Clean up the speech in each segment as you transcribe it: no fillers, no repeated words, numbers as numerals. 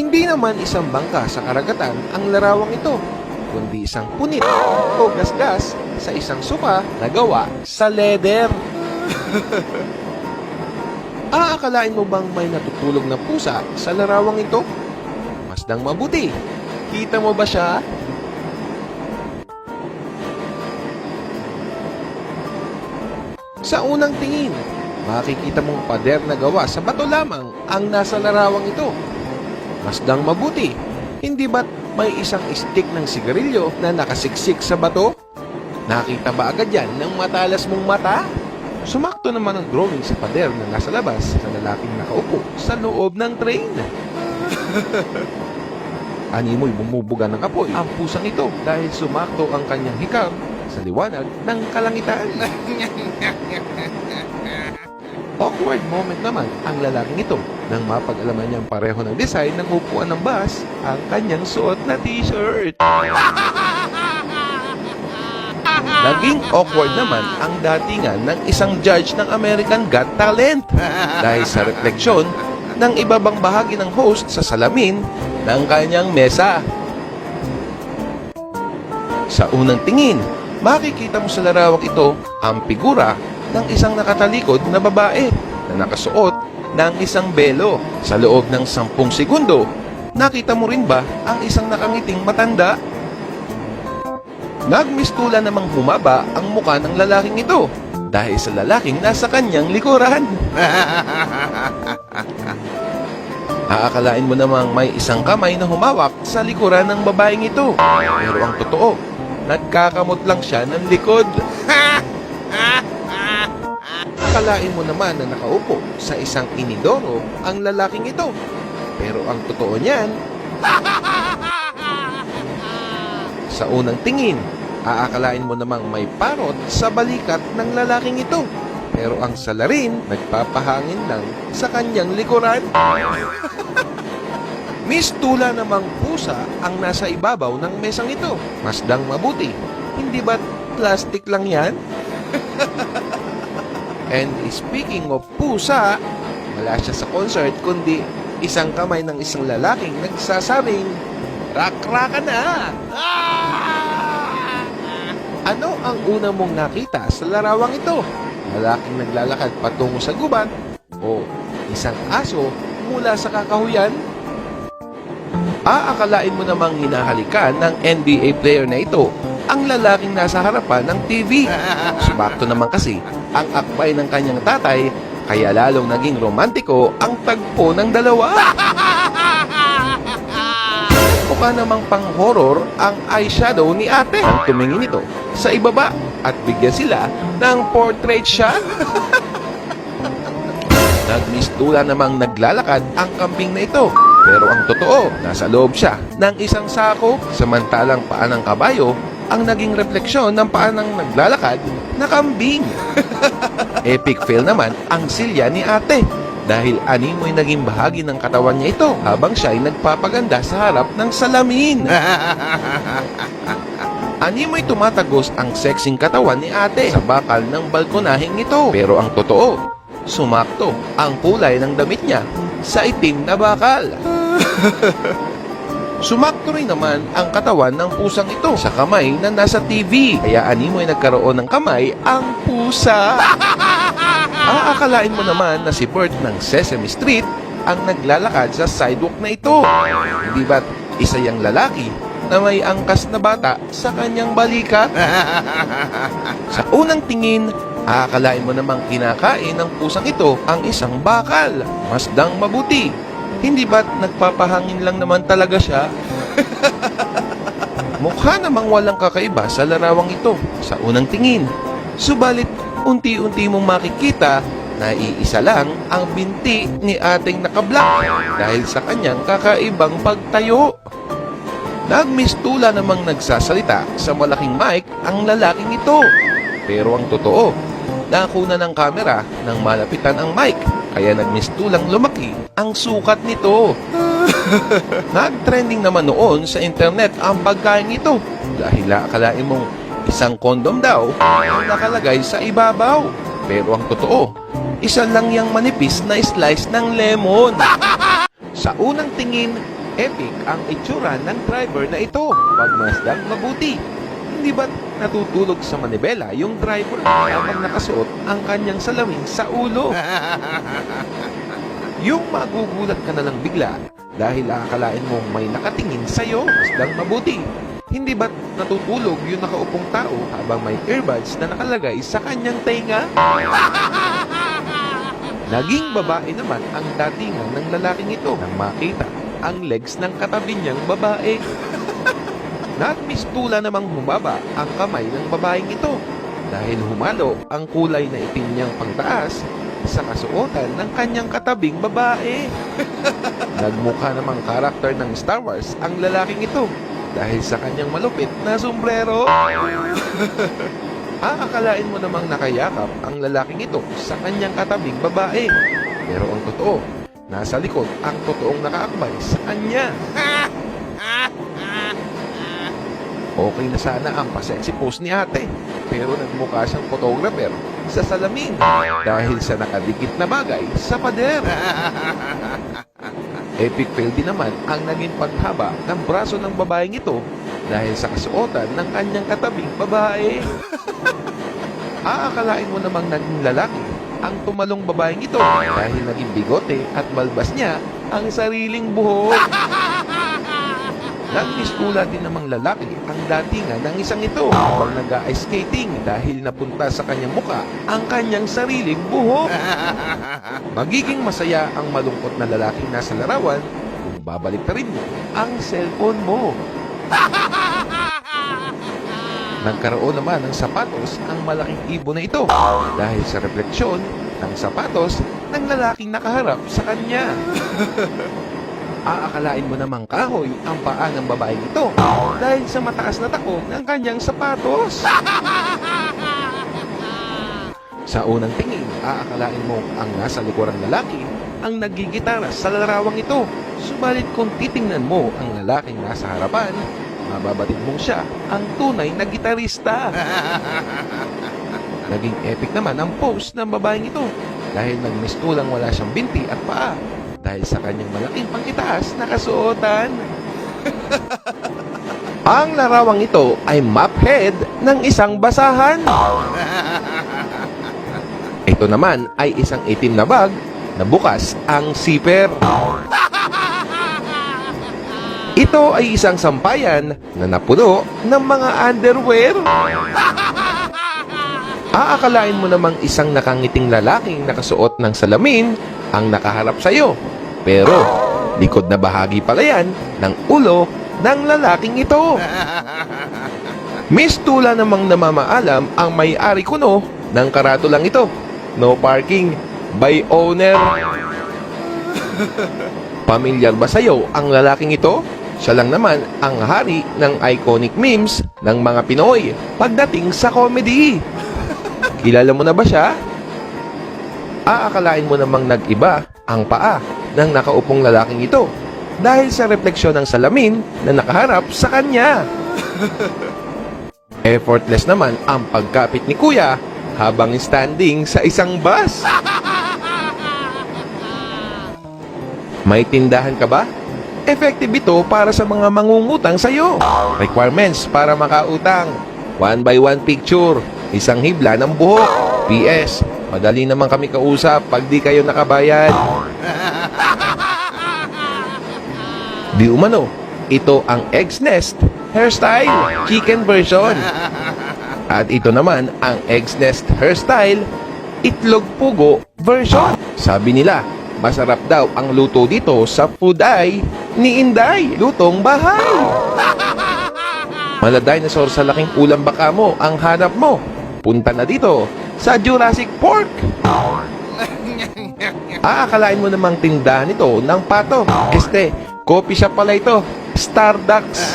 Hindi naman isang bangka sa karagatan ang larawang ito, kundi isang punit o gasgas sa isang sopa na gawa sa leather. Aakalain mo bang may natutulog na pusa sa larawang ito? Masdang mabuti. Kita mo ba siya? Sa unang tingin, makikita mong pader na gawa sa bato lamang ang nasa larawang ito. Masdang mabuti. Hindi ba't may isang stick ng sigarilyo na nakasiksik sa bato? Nakita ba agad yan ng matalas mong mata? Sumakto naman ang drawing sa pader na nasa labas sa lalaking nakaupo sa loob ng train. Animoy bumubuga ng apoy ang pusang ito dahil sumakto ang kanyang hikam sa liwanag ng kalangitan. Awkward moment naman ang lalaking ito nang mapag-alaman niyang pareho ng design ng upuan ng bus ang kanyang suot na t-shirt. Naging awkward naman ang datingan ng isang judge ng American Got Talent dahil sa refleksyon ng ibabang bahagi ng host sa salamin ng kanyang mesa. Sa unang tingin, makikita mo sa larawang ito ang figura ng isang nakatalikod na babae na nakasuot ng isang belo. Sa loob ng 10 segundo, nakita mo rin ba ang isang nakangiting matanda? Nagmistula namang humaba ang muka ng lalaking ito dahil sa lalaking nasa kanyang likuran. Aakalain mo namang may isang kamay na humawak sa likuran ng babaeng ito. Pero ang totoo, nagkakamot lang siya ng likod. Akalain mo naman na nakaupo sa isang inidoro ang lalaking ito. Pero ang totoo niyan, sa unang tingin, aakalain mo namang may parot sa balikat ng lalaking ito. Pero ang salarin, nagpapahangin lang sa kanyang likuran. Mistula namang pusa ang nasa ibabaw ng mesang ito. Masdang mabuti. Hindi ba't plastic lang yan? And speaking of pusa, wala siya sa concert kundi isang kamay ng isang lalaking nagsasabing, "Rak-raka na!" Ano ang una mong nakita sa larawang ito? Lalaking naglalakad patungo sa gubat o isang aso mula sa kakahuyan? Aakalain mo namang hinahalikan ng NBA player na ito ang lalaking nasa harapan ng TV. Sumakto naman kasi ang akbay ng kanyang tatay, kaya lalong naging romantiko ang tagpo ng dalawa. Mukha namang pang-horror ang eyeshadow ni ate. Ang tumingin ito sa ibaba at bigyan sila ng portrait shot. Nagmistula namang naglalakad ang kambing na ito. Pero ang totoo, nasa loob siya ng isang sako, samantalang paa ng kabayo ang naging refleksyon ng paa ng naglalakad na kambing. Epic fail naman ang silya ni ate dahil animoy naging bahagi ng katawan niya ito habang siya ay nagpapaganda sa harap ng salamin. Animoy tumatagos ang sexing katawan ni ate sa bakal ng balkonaheng ito. Pero ang totoo, sumakto ang kulay ng damit niya sa itim na bakal. Sumakto rin naman ang katawan ng pusang ito sa kamay na nasa TV. Kaya animoy nagkaroon ng kamay ang pusa. Aakalain mo naman na si Bert ng Sesame Street ang naglalakad sa sidewalk na ito. Hindi ba't isa yang lalaki na may angkas na bata sa kanyang balikat? Sa unang tingin, aakalain mo namang kinakain ng pusang ito ang isang bakal. Masdang mabuti. Hindi ba't nagpapahangin lang naman talaga siya? Mukha namang walang kakaiba sa larawang ito sa unang tingin. Subalit, unti-unti mong makikita na iisa lang ang binti ni ating nakablak dahil sa kanyang kakaibang pagtayo. Nagmistula namang nagsasalita sa malaking mic ang lalaking ito. Pero ang totoo, nakuna ng kamera nang malapitan ang mic, kaya nagmistulang lumaki ang sukat nito. Nag-trending naman noon sa internet ang pagkain ito dahil akalain mong isang kondom daw ang nakalagay sa ibabaw. Pero ang totoo, isa lang yang manipis na slice ng lemon. Sa unang tingin, Epic ang itsura ng driver na ito. Pagmasdang mabuti. Hindi ba't natutulog sa manibela yung driver habang nakasuot ang kanyang salamin sa ulo? Yung magugulat ka na lang bigla dahil akalain mo may nakatingin sa'yo. Masdang mabuti. Hindi ba't natutulog yung nakaupong tao habang may earbuds na nakalagay sa kanyang tenga? Naging babae naman ang datingan ng lalaking ito nang makita ang legs ng katabi niyang babae. Nagmistula namang humaba ang kamay ng babaeng ito dahil humalo ang kulay na itim niyang pangtaas sa kasuotan ng kanyang katabing babae. Nagmukha namang karakter ng Star Wars ang lalaking ito dahil sa kanyang malupit na sombrero. Aakalain mo namang nakayakap ang lalaking ito sa kanyang katabing babae. Pero ang totoo, nasa likod ang totoong nakaakbay sa kanya. Okay na sana ang pa-sexy pose ni ate, pero nagmukha siyang photographer sa salamin dahil sa nakadikit na bagay sa pader. Epic fail din naman ang naging paghaba ng braso ng babaeng ito dahil sa kasuotan ng kanyang katabing babae. Aakalain mo namang naging lalaki ang tumalong babaeng ito dahil naging bigote at balbas niya ang sariling buhok. Nagmistula din namang lalaki ang datingan ng isang ito habang nag-ice skating dahil napunta sa kanyang muka ang kanyang sariling buhok. Magiging masaya ang malungkot na lalaking nasa larawan kung babalik na rin mo ang cellphone mo. Nagkaroon naman ng sapatos ang malaking ibon na ito dahil sa refleksyon ng sapatos ng lalaking nakaharap sa kanya. Aakalain mo namang kahoy ang paa ng babaeng ito dahil sa mataas na takong ng kanyang sapatos. Sa unang tingin, aakalain mo ang nasa likurang lalaki ang nagigitara sa larawang ito. Subalit kung titingnan mo ang lalaking nasa harapan, mababatid mong siya ang tunay na gitarista. Naging epic naman ang pose ng babaeng ito dahil nagmistulang wala siyang binti at paa dahil sa kanyang malaking pangitaas na kasuotan. Ang larawang ito ay map head ng isang basahan. Ito naman ay isang itim na bag na bukas ang zipper. Ito ay isang sampayan na napuno ng mga underwear. Aakalain mo namang isang nakangiting lalaking nakasuot ng salamin ang nakaharap sa iyo. Pero, likod na bahagi pala yan ng ulo ng lalaking ito. Mistula namang namamaalam ang may-ari kuno ng karatulang ito. No parking, by owner. Pamilyar ba sa'yo ang lalaking ito? Siya lang naman ang hari ng iconic memes ng mga Pinoy pagdating sa comedy. Kilala mo na ba siya? Aakalain mo namang nag-iba ang paa ng nakaupong lalaking ito dahil sa refleksyon ng salamin na nakaharap sa kanya. Effortless naman ang pagkapit ni Kuya habang standing sa isang bus. May tindahan ka ba? Effective ito para sa mga mangungutang sa iyo. Requirements para makautang: 1x1 picture, isang hibla ng buhok. PS, madali naman kami kausap pag di kayo nakabayad. Di umano, ito ang Egg's Nest hairstyle, chicken version. At ito naman ang Egg's Nest hairstyle, itlog pugo version. Sabi nila, masarap daw ang luto dito sa Food Eye ni Inday, lutong bahay. Mala dinosaur sa laking ulam baka mo ang hanap mo. Punta na dito sa Jurassic Park. Aakalain mo namang tindahan ito ng pato. Coffee shop pala ito, Starbucks.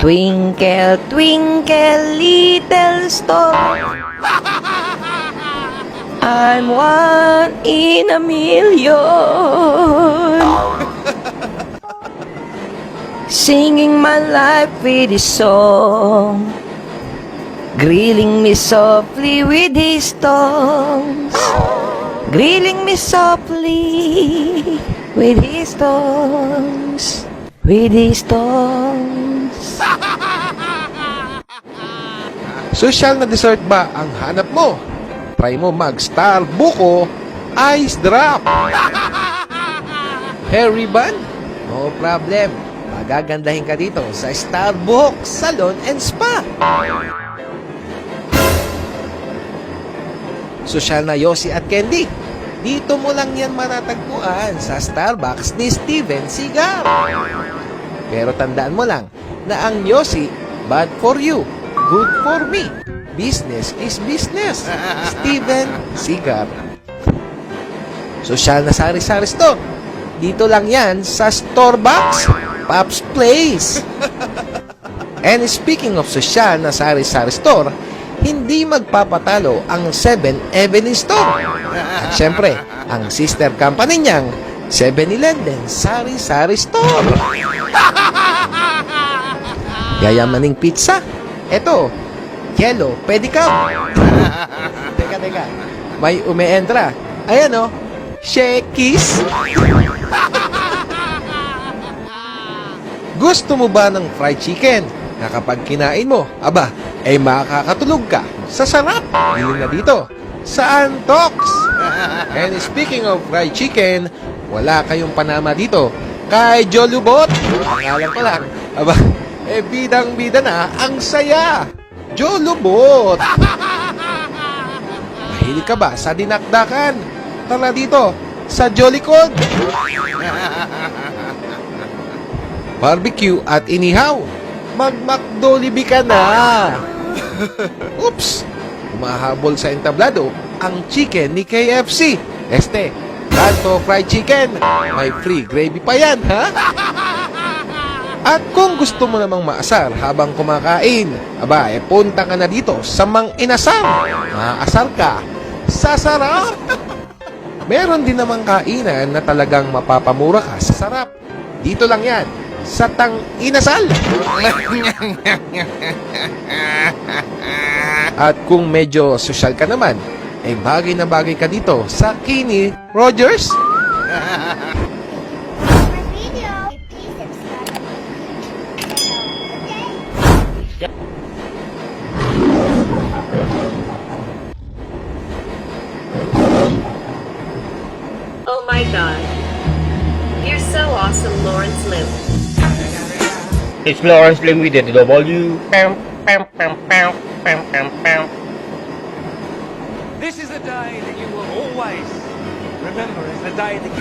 Twinkle, twinkle, little star, I'm one in a million, singing my life with his song, grilling me softly with his tongues, grilling me softly with his tongues. with his tongues. Social na dessert ba ang hanap mo? Try mo mag-Star Buko Ice Drop. Hair ribbon? No problem. Magagandahin ka dito sa Starbucks Salon and Spa. Sosyal na yosi at candy. Dito mo lang yan matatagpuan sa Starbucks ni Steven Seagal. Pero tandaan mo lang na ang yosi, bad for you, good for me. Business is business. Steven Seagal. Sosyal na sari-sari store. Dito lang yan sa Starbucks, Pop's Place. And speaking of sosyal na sari-sari store, hindi magpapatalo ang 7-Eleven Store. At syempre, ang sister company niyang 7-Eleven Sari-Sari Store. Yayamaning pizza. Eto, yellow pedicab. Teka. May umeentra. Ayan o, Shakey's. Gusto mo ba ng fried chicken na kapag kinain mo, aba, ay makakatulog ka sa sarap? Yun na dito, sa Antox. And speaking of fried chicken, wala kayong panama dito kay Jolubot. Pangalan ko lang. Aba, bidang-bida na ang saya. Jolubot. Mahilig ka ba sa dinakdakan? Tara dito, sa Jollicod. Barbecue at inihaw. Mag-McDolibee ka na. Oops! Umahabol sa entablado ang chicken ni KFC. Kanto fried chicken. May free gravy pa yan, ha? At kung gusto mo namang maasar habang kumakain, aba, punta ka na dito sa Mang Inasar. Maasar ka sa sarap. Meron din namang kainan na talagang mapapamura ka sa sarap. Dito lang yan, sa Tang Inasal. At kung medyo sosyal ka naman, ay bagay na bagay ka dito sa Kenny Rogers. video. Please subscribe. Okay? Oh my god. You're so awesome, Lawrence Lim. It's Lawrence Lim with the W. This is the day that you will always remember as the day that you